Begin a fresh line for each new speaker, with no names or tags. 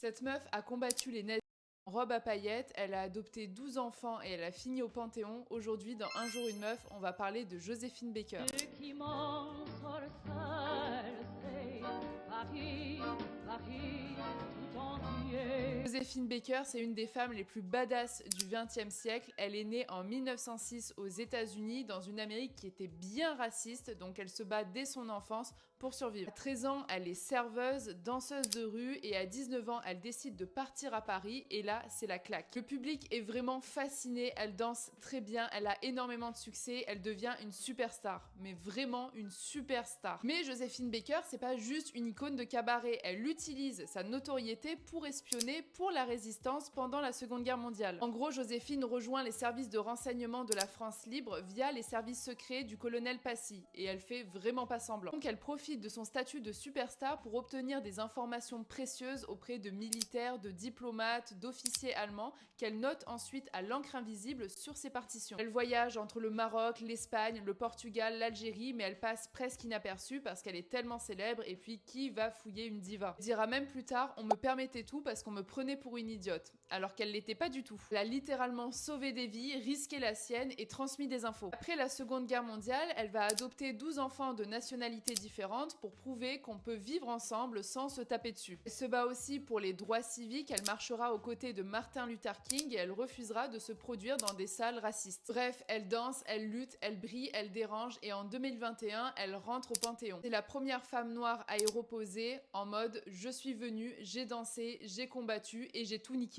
Cette meuf a combattu les nazis en robe à paillettes, elle a adopté 12 enfants et elle a fini au Panthéon. Aujourd'hui, dans Un jour une meuf, on va parler de Joséphine Baker.
Ce qui m'en sort seul, c'est Paris, Paris tout entier.
Joséphine Baker, c'est une des femmes les plus badass du XXe siècle. Elle est née en 1906 aux États-Unis, dans une Amérique qui était bien raciste, donc elle se bat dès son enfance pour survivre. À 13 ans, elle est serveuse, danseuse de rue, et à 19 ans, elle décide de partir à Paris, et là, c'est la claque. Le public est vraiment fasciné, elle danse très bien, elle a énormément de succès, elle devient une superstar, mais vraiment une superstar. Mais Joséphine Baker, c'est pas juste une icône de cabaret, elle utilise sa notoriété pour espionner pour la résistance pendant la Seconde Guerre mondiale. En gros, Joséphine rejoint les services de renseignement de la France libre via les services secrets du colonel Passy, et elle fait vraiment pas semblant. Donc elle profite de son statut de superstar pour obtenir des informations précieuses auprès de militaires, de diplomates, d'officiers allemands, qu'elle note ensuite à l'encre invisible sur ses partitions. Elle voyage entre le Maroc, l'Espagne, le Portugal, l'Algérie, mais elle passe presque inaperçue parce qu'elle est tellement célèbre, et puis qui va fouiller une diva? Elle dira même plus tard, on me permettait tout parce qu'on me prenait pour une idiote, alors qu'elle l'était pas du tout. Elle a littéralement sauvé des vies, risqué la sienne et transmis des infos. Après la Seconde Guerre mondiale, elle va adopter 12 enfants de nationalités différentes pour prouver qu'on peut vivre ensemble sans se taper dessus. Elle se bat aussi pour les droits civiques, elle marchera aux côtés de Martin Luther King et elle refusera de se produire dans des salles racistes. Bref, elle danse, elle lutte, elle brille, elle dérange, et en 2021, elle rentre au Panthéon. C'est la première femme noire à y reposer en mode « je suis venue, j'ai dansé, j'ai combattu et j'ai tout niqué ».